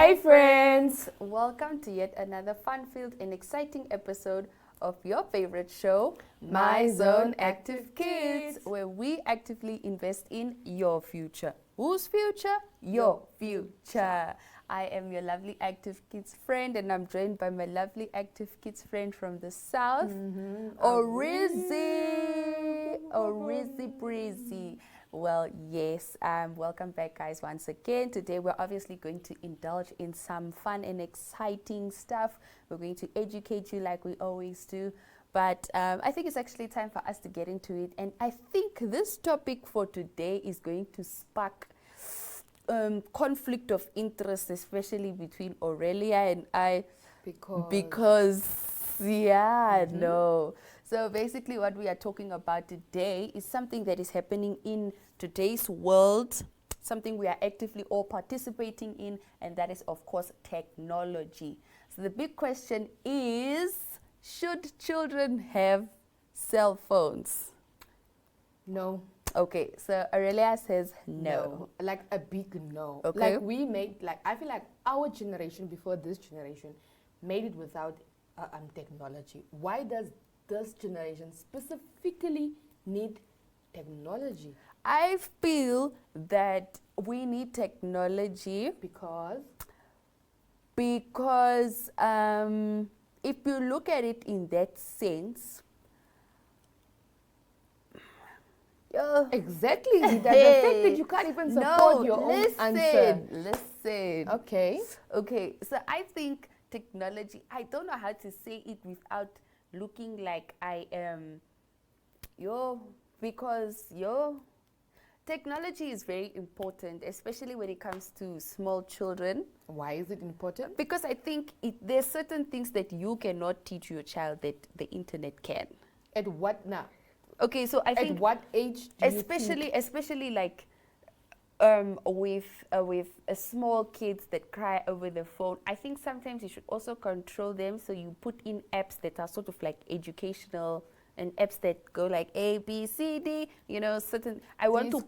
Hi friends! Welcome to yet another fun-filled and exciting episode of your favorite show, My Zone Active Kids, where we actively invest in your future. Whose future? Your future. I am your lovely Active Kids friend, and I'm joined by my lovely Active Kids friend from the south, Orizzy Breezy. Well, yes, welcome back, guys, once again. Today, we're obviously going to indulge in some fun and exciting stuff. We're going to educate you like we always do. But I think it's actually time for us to get into it. And I think this topic for today is going to spark conflict of interest, especially between Aurelia and I. Because no. So basically what we are talking about today is something that is happening in today's world, something we are actively all participating in, and that is, of course, technology. So the big question is, should children have cell phones? No. Okay, so Aurelia says no. Like a big no. Okay. I feel like our generation before this generation made it without technology. Why does this generation specifically need technology? I feel that we need technology Because if you look at it in that sense, exactly the fact that you can't even support your own answer. Listen. Okay. So I think technology, I don't know how to say it without looking like I am technology is very important, especially when it comes to small children. Why is it important? Because I think there's certain things that you cannot teach your child that the internet can. At what now? Okay, so I think at what age do you think? Especially like with small kids that cry over the phone, I think sometimes you should also control them. So you put in apps that are sort of like educational and apps that go like A, B, C, D. You know, certain. I want to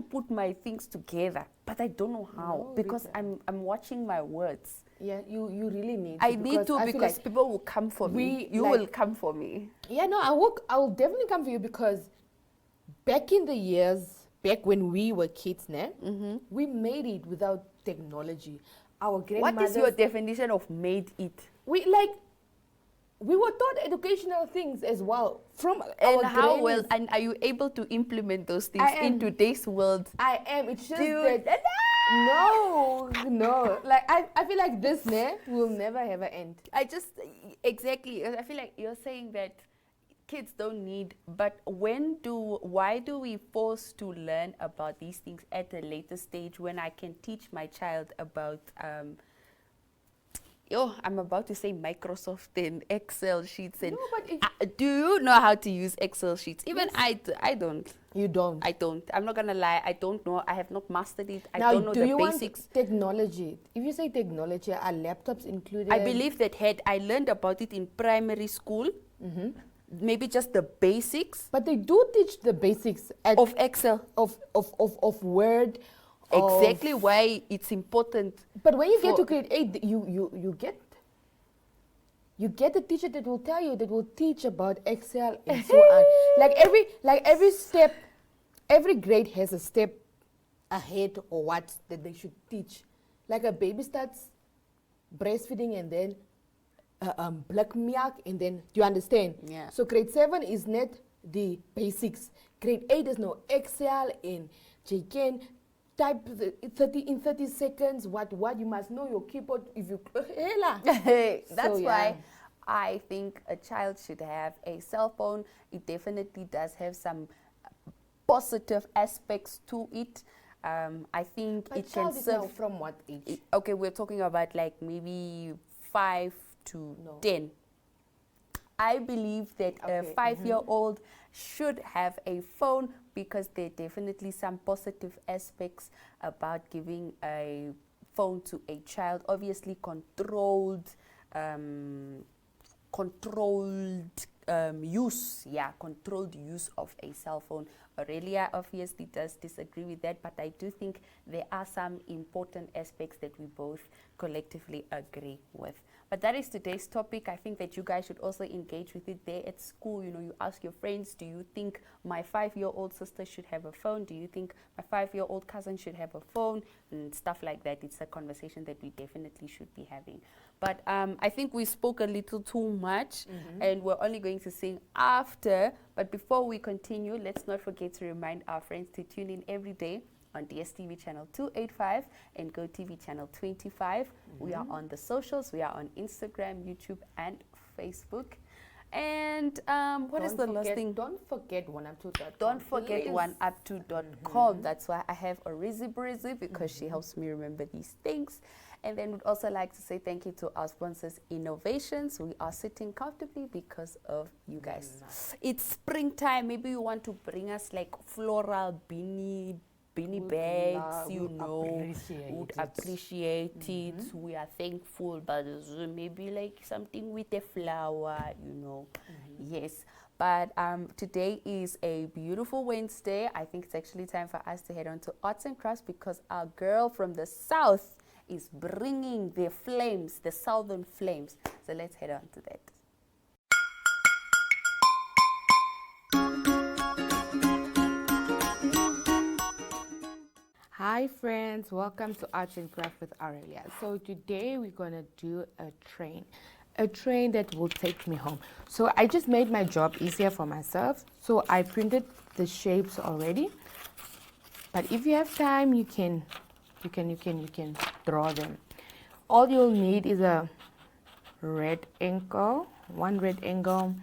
put my things together, but I don't know how. No, because Rita. I'm watching my words. Yeah, you really need to. I need to because like people will come for me. You will come for me. Yeah, no, I will definitely come for you because back in the years, back when we were kids, we made it without technology. Our grandmothers. What is your definition of made it? We were taught educational things as well from and our how grannies. well and are you able to implement those things in today's world? I am. It's just that no. Like I feel like this will never ever end. Exactly. I feel like you're saying that kids don't need, but why do we force to learn about these things at a later stage when I can teach my child about I'm about to say Microsoft and Excel sheets and do you know how to use Excel sheets? Even yes. I don't. You don't? I don't. I'm not gonna lie. I don't know. I have not mastered it. Now, I don't know do the you basics. Want technology? If you say technology, are laptops included? I believe that I learned about it in primary school. Maybe just the basics. But they do teach the basics of Excel, of Word. Exactly why it's important. But when you get to grade 8, you get a teacher that will tell you, that will teach about Excel and so on. Like every step, every grade has a step ahead or what that they should teach. Like a baby starts breastfeeding and then black milk, and then, do you understand? Yeah. So grade 7 is not the basics. Grade 8 is no Excel and you can type in 30 seconds what you must know your keyboard if you That's why I think a child should have a cell phone. It definitely does have some positive aspects to it. I think but it can serve from what age? Okay, we're talking about like maybe 5 to 10. I believe that a 5-year-old should have a phone because there are definitely some positive aspects about giving a phone to a child. Obviously controlled controlled use of a cell phone. Aurelia obviously does disagree with that, but I do think there are some important aspects that we both collectively agree with. But that is today's topic. I think that you guys should also engage with it there at school. You know, you ask your friends, do you think my 5-year-old sister should have a phone? Do you think my 5-year-old cousin should have a phone? And stuff like that. It's a conversation that we definitely should be having. But I think we spoke a little too much, and we're only going to sing after. But before we continue, let's not forget to remind our friends to tune in every day on DSTV channel 285 and GoTV channel 25. We are on the socials. We are on Instagram, YouTube, and Facebook. And what is the last thing? Don't forget oneup2.com. Don't forget oneup2.com. That's why I have Orizi Brizi, because she helps me remember these things. And then we'd also like to say thank you to our sponsors, Innovations. We are sitting comfortably because of you guys. It's springtime. Maybe you want to bring us like floral beanie bags, you know, would appreciate it. We are thankful, but maybe like something with a flower, you know. Yes. But today is a beautiful Wednesday. I think it's actually time for us to head on to Arts and Crafts, because our girl from the south is bringing the flames, the southern flames. So let's head on to that. Hi friends, welcome to Arts and Craft with Aurelia. So today we're gonna do a train that will take me home. So I just made my job easier for myself. So I printed the shapes already. But if you have time, you can draw them. All you'll need is a red angle, one red angle,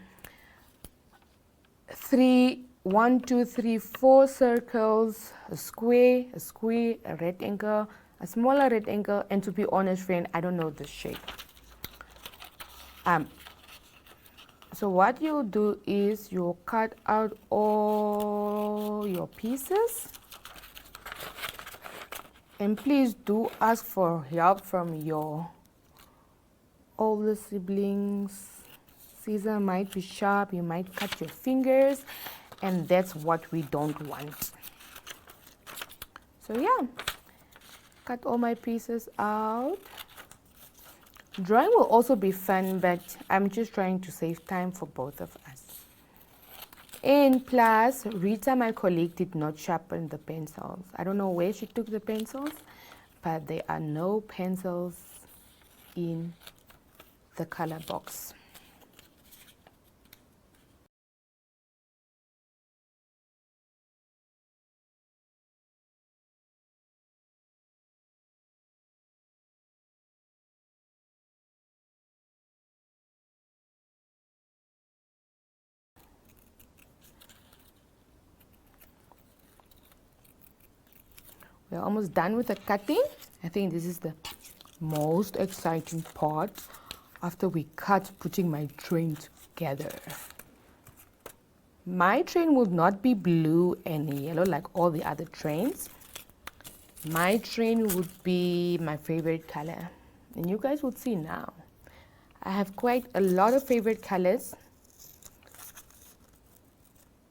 1, 2, 3, 4 circles, a square, a red angle, a smaller red angle, and to be honest, friend, I don't know the shape. So what you'll do is you'll cut out all your pieces. And please do ask for help from your older siblings. Scissor might be sharp, you might cut your fingers, and that's what we don't want. So yeah, cut all my pieces out. Drawing will also be fun, but I'm just trying to save time for both of us. And plus, Rita, my colleague, did not sharpen the pencils. I don't know where she took the pencils, but there are no pencils in the color box. We're almost done with the cutting. I think this is the most exciting part after we cut putting my train together. My train will not be blue and yellow like all the other trains. My train would be my favorite color, and you guys will see now. I have quite a lot of favorite colors,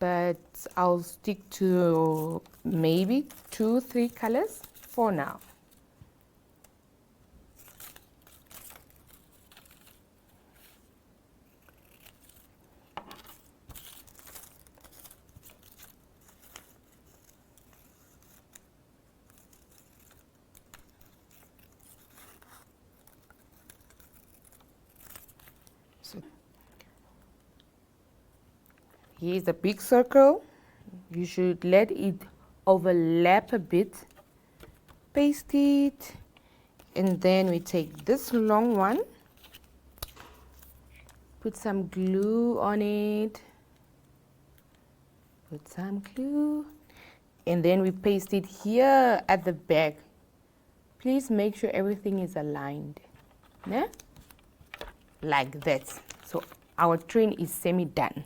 but I'll stick to maybe 2, 3 colors for now. So here's the big circle. You should let it overlap a bit. Paste it, and then we take this long one, put some glue on it, put some glue, and then we paste it here at the back. Please make sure everything is aligned, yeah? Like that. So our train is semi-done.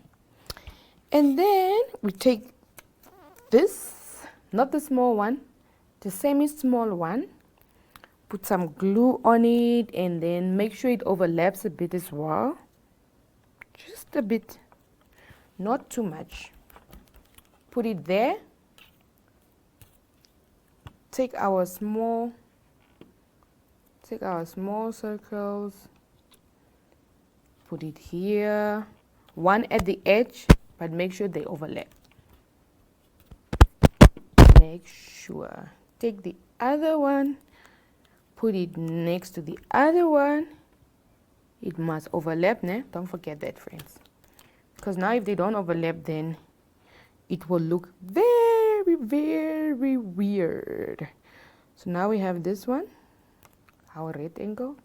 And then we take this, not the small one, the semi-small one, put some glue on it, and then make sure it overlaps a bit as well. Just a bit, not too much. Put it there. Take our small circles, put it here, one at the edge, but make sure they overlap. Make sure. Take the other one, put it next to the other one. It must overlap, ne? Don't forget that, friends. Because now if they don't overlap, then it will look very, very weird. So now we have this one, our rectangle,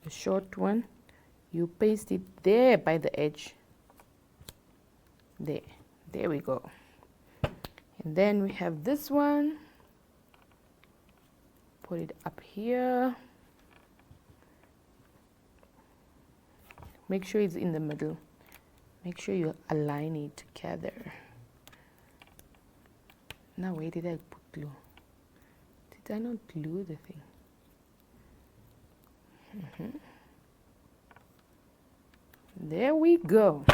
the short one. You paste it there by the edge. There we go. And then we have this one. Put it up here. Make sure it's in the middle. Make sure you align it together. Now where did I put glue? Did I not glue the thing? There we go.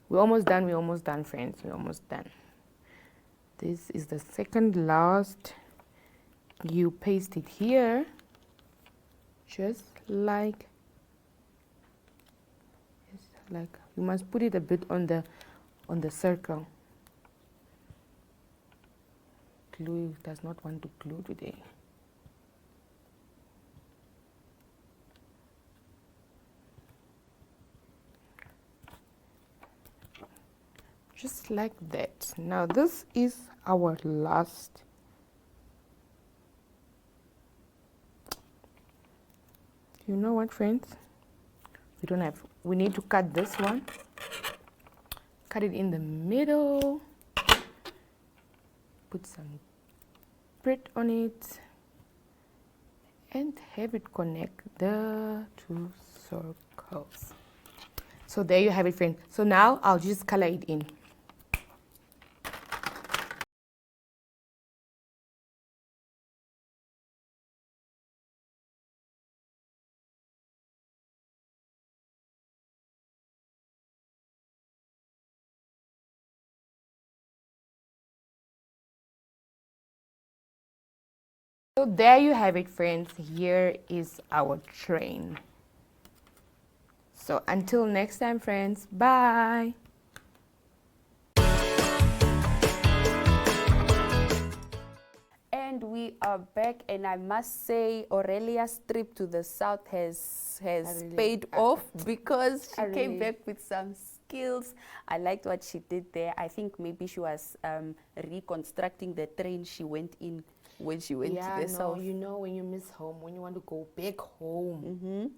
We're almost done, friends. We're almost done. This is the second last. You paste it here, just like you must put it a bit on the circle. Glue does not want to glue today. Just like that. Now this is our last. You know what, friends? We need to cut this one. Cut it in the middle. Put some grit on it. And have it connect the two circles. So there you have it, friends. So now I'll just color it in. So there you have it, friends. Here is our train. So until next time, friends, bye. And we are back, and I must say Aurelia's trip to the south has paid off, because she came back with some skills. I liked what she did there. I think maybe she was reconstructing the train she went in when she went to the south. You know, when you miss home, when you want to go back home,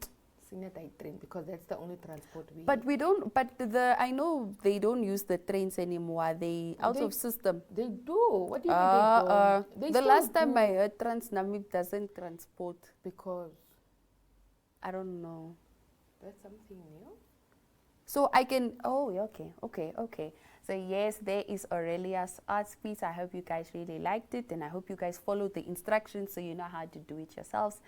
because that's the only transport we. But we don't. But I know they don't use the trains anymore. They out of system. They do. What do you mean they don't? The last time I heard Transnamib doesn't transport, because I don't know. That's something new. So I can. Oh, okay. So yes, there is Aurelia's art piece. I hope you guys really liked it, and I hope you guys followed the instructions so you know how to do it yourselves.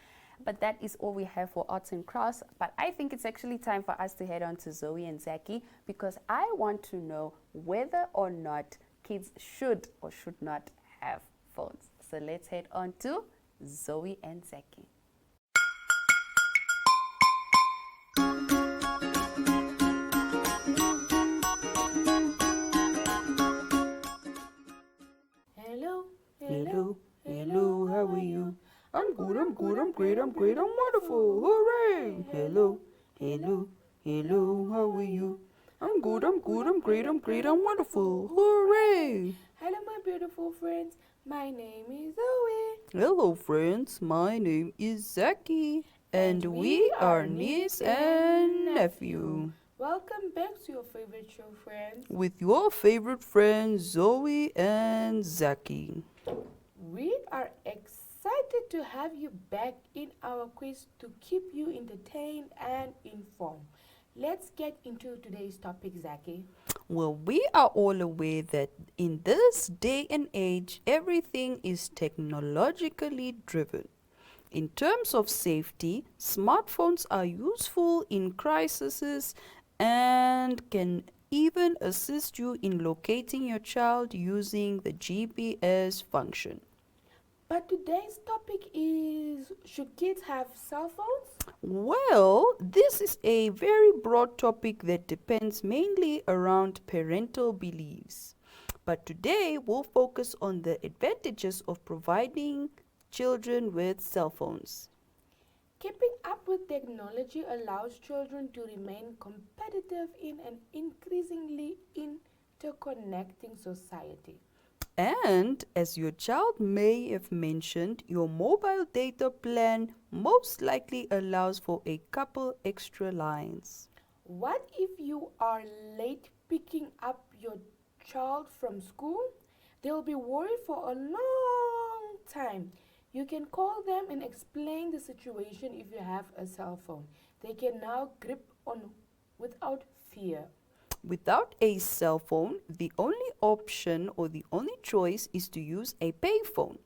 But that is all we have for arts and crafts. But I think it's actually time for us to head on to Zoe and Zaki, because I want to know whether or not kids should or should not have phones. So let's head on to Zoe and Zaki. Hello, how are you? I'm good, I'm great, I'm wonderful, hooray! Hello, how are you? I'm good, I'm great, I'm wonderful, hooray! Hello, my beautiful friends. My name is Zoe. Hello, friends. My name is Zaki, and we are niece and nephew. Welcome back to your favorite show, friends. With your favorite friends, Zoe and Zaki. We are excited to have you back in our quiz to keep you entertained and informed. Let's get into today's topic, Zaki. Well, we are all aware that in this day and age, everything is technologically driven. In terms of safety, smartphones are useful in crises and can even assist you in locating your child using the GPS function. But today's topic is, should kids have cell phones? Well, this is a very broad topic that depends mainly around parental beliefs. But today we'll focus on the advantages of providing children with cell phones. Keeping up with technology allows children to remain competitive in an increasingly interconnecting society. And as your child may have mentioned, your mobile data plan most likely allows for a couple extra lines. What if you are late picking up your child from school? They'll be worried for a long time. You can call them and explain the situation if you have a cell phone. They can now grip on without fear. Without a cell phone, the only option or the only choice is to use a payphone.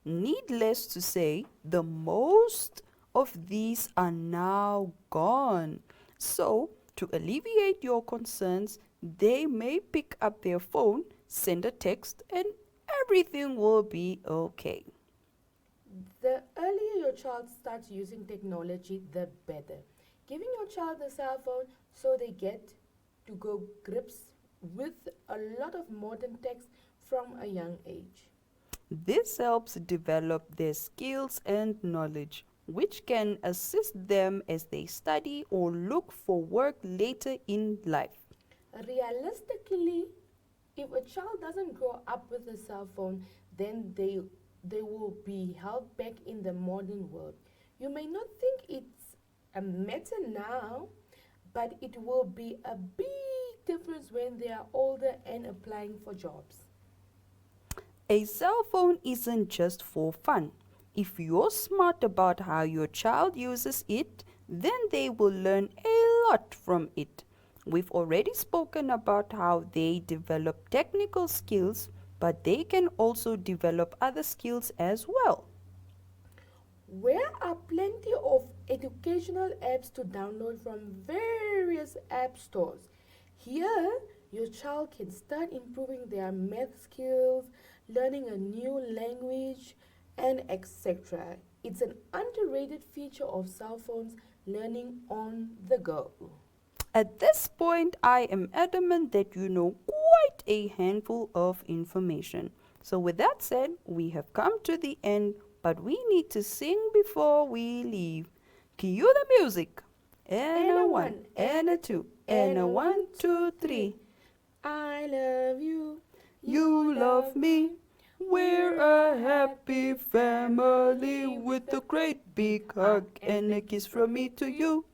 Needless to say, the most of these are now gone. So, to alleviate your concerns, they may pick up their phone, send a text, and everything will be okay. The earlier your child starts using technology, the better. Giving your child a cell phone so they get to go grips with a lot of modern tech from a young age. This helps develop their skills and knowledge, which can assist them as they study or look for work later in life. Realistically, if a child doesn't grow up with a cell phone, then they will be held back in the modern world. You may not think it's a matter now, but it will be a big difference when they are older and applying for jobs. A cell phone isn't just for fun. If you're smart about how your child uses it, then they will learn a lot from it. We've already spoken about how they develop technical skills, but they can also develop other skills as well. There are plenty of educational apps to download from various app stores. Here, your child can start improving their math skills, learning a new language, and etc. It's an underrated feature of cell phones, learning on the go. At this point, I am adamant that you know quite a handful of information. So with that said, we have come to the end, but we need to sing before we leave. Cue the music. And a one, and a two, and a 1, 2, 3. I love you. You love me. We're a happy family with a great big hug and a kiss from me to you.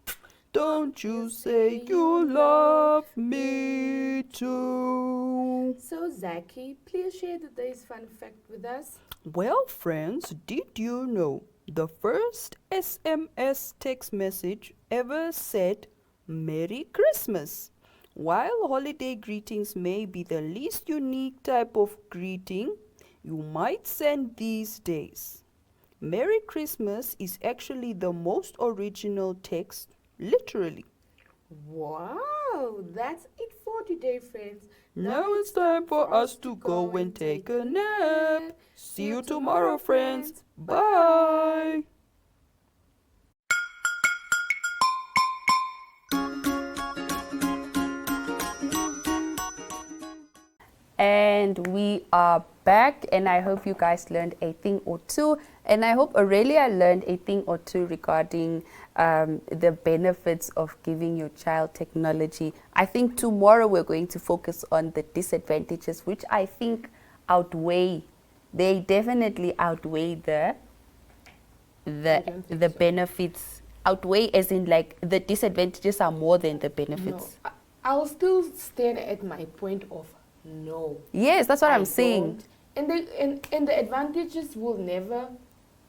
Don't you say you love me too. So, Zaki, please share today's fun fact with us. Well, friends, did you know the first SMS text message ever said Merry Christmas? While holiday greetings may be the least unique type of greeting you might send these days, Merry Christmas is actually the most original text, literally. Wow, that's it for today, friends. Now it's time for us to go and take a nap. See you tomorrow, friends. Bye. And we are back, and I hope you guys learned a thing or two, and I hope Aurelia learned a thing or two regarding the benefits of giving your child technology. I think tomorrow we're going to focus on the disadvantages, which I think they definitely outweigh the benefits. Outweigh as in like the disadvantages are more than the benefits. No, I'll still stand at my point of no. Yes, that's what I'm saying. don't. And the advantages will never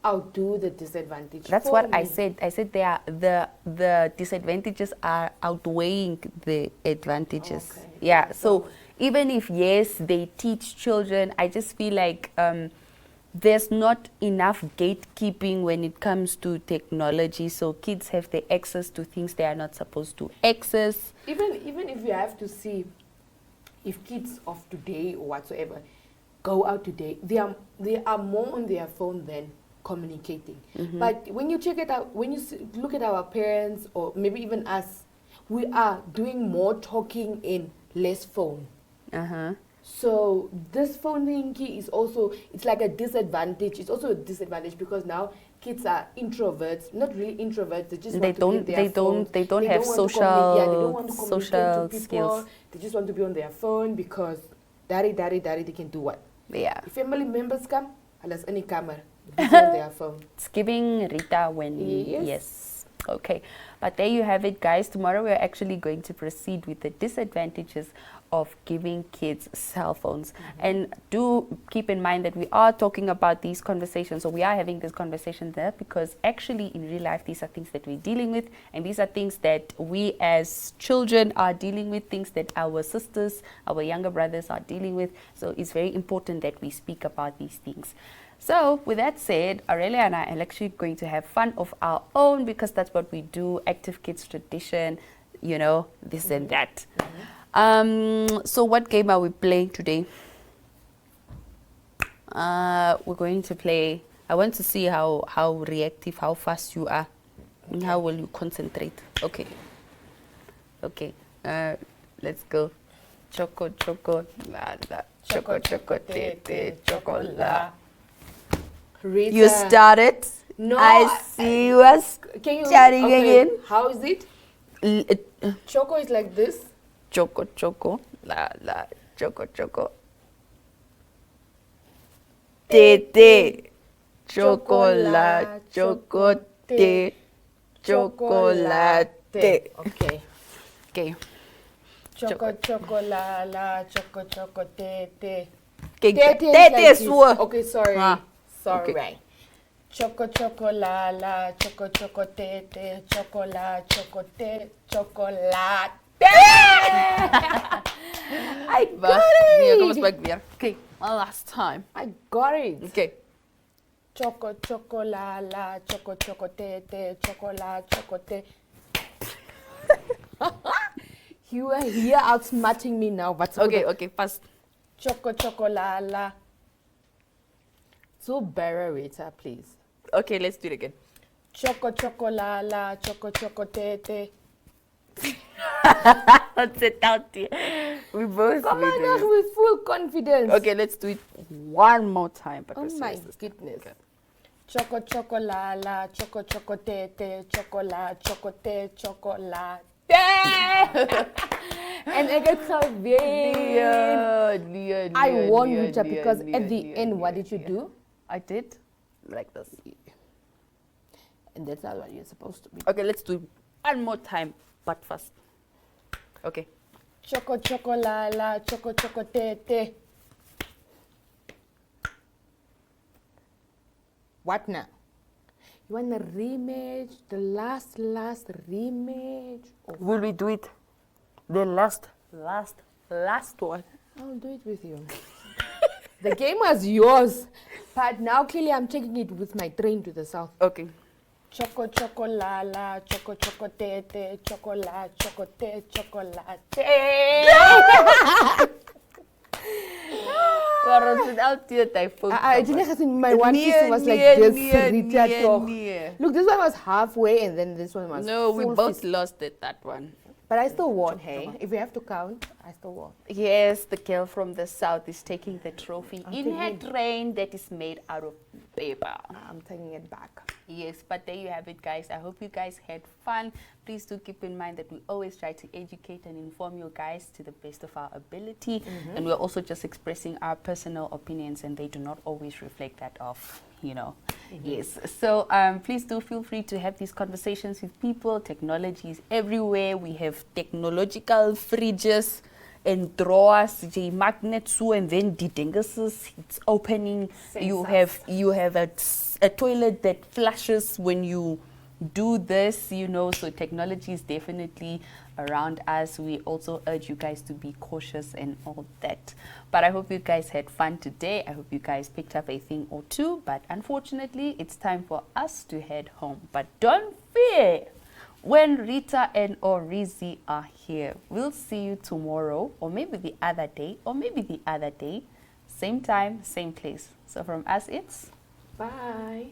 outdo the disadvantage. That's for what me. I said. I said they are the disadvantages are outweighing the advantages. Okay. Yeah. So even if yes, they teach children, I just feel like there's not enough gatekeeping when it comes to technology. So kids have the access to things they are not supposed to access. Even if you have to see, if kids of today or whatsoever go out today, they are more on their phone than communicating. But when you check it out, when you look at our parents or maybe even us, we are doing more talking in less phone. So this phone thingy is also, it's like a disadvantage. It's also a disadvantage because now kids are introverts, not really introverts. They just want to be on their phone. They don't have want to social they don't want to communicate to people. skills. They just want to be on their phone because daddy, they can do what? Yeah. If family members come, alas any camera, busy on their phone. It's giving Rita when Yes. Okay. But there you have it, guys. Tomorrow we're actually going to proceed with the disadvantages of giving kids cell phones. And do keep in mind that we are talking about these conversations, so we are having this conversation there because actually in real life these are things that we're dealing with, and these are things that we as children are dealing with, things that our sisters, our younger brothers are dealing with. So it's very important that we speak about these things. So with that said, Aurelia and I are actually going to have fun of our own because that's what we do, Active Kids tradition, you know, this and that. So what game are we playing today? We're going to play, I want to see how reactive, how fast you are, and how will you concentrate. Okay. Okay. Let's go. Choco, choco, la, la. Choco, choco, te, te, choco, la. Rita. You started. No. I see you are Can you starting okay, again. How is it? Choco is like this. Choco, choco, la, la, choco, choco. Te, te, chocolate, chocote, chocolate. Okay. Okay. Choco, choco, la, la, choco, choco, te, te. Okay. Te, te is Te, like te, this. swo. Okay, sorry. Ah, Sorry. okay. Choco, choco, la, la, choco, choco, te, te, chocolate, chocote, chocolate. I got it. Okay, one last time. I got it. Okay. Choco, choco, la, la, choco, choco, te, te, chocolate, chocote. You are here outsmarting me now, but Okay, okay, fast. Choco, choco, la, la. So better, Rita, please. Okay, let's do it again. Choco, choco, la, la, choco, choco, te, te. Let's sit down here. We both Come will on, do now, it. with full confidence. Okay, let's do it one more time. But Oh we're my serious. goodness. Choco, choco, la, la, choco, choco, te, te, chocolate, chocote, chocolate. And I get so very. I won, Rita, because at the end, what did you do? I did like this. And that's not what you're supposed to be. Okay, let's do it one more time, but fast. Okay. Choco, choco, la, la, choco, choco, te, te. What now? You want a rematch? The last rematch? Or Will we do it? The last one. I'll do it with you. The game was yours, but now clearly I'm taking it with my train to the south. Okay. Choco, choco, la, la, choco, choco, te, te, chocolate, chocote, chocolate. I didn't think my one piece was like this. Rita, toch. Look, this one was halfway and then this one was No, we full both fist. lost it, that one. But I still won, hey. If we have to count, I still won. Yes, the girl from the south is taking the trophy I'm in her taking- train that is made out of paper. I'm taking it back. Yes, but there you have it, guys. I hope you guys had fun. Please do keep in mind that we always try to educate and inform you guys to the best of our ability. And we're also just expressing our personal opinions, and they do not always reflect that of, you know. Yes, so please do feel free to have these conversations with people. Technology is everywhere. We have technological fridges and drawers, the magnets, and then the dinguses, it's opening. You have a toilet that flushes when you do this, you know. So technology is definitely around us. We also urge you guys to be cautious and all that. But I hope you guys had fun today. I hope you guys picked up a thing or two. But unfortunately, it's time for us to head home. But don't fear. when Rita and Orizi are here. We'll see you tomorrow, or maybe the other day, or maybe the other day. Same time, same place. So from us, it's Bye.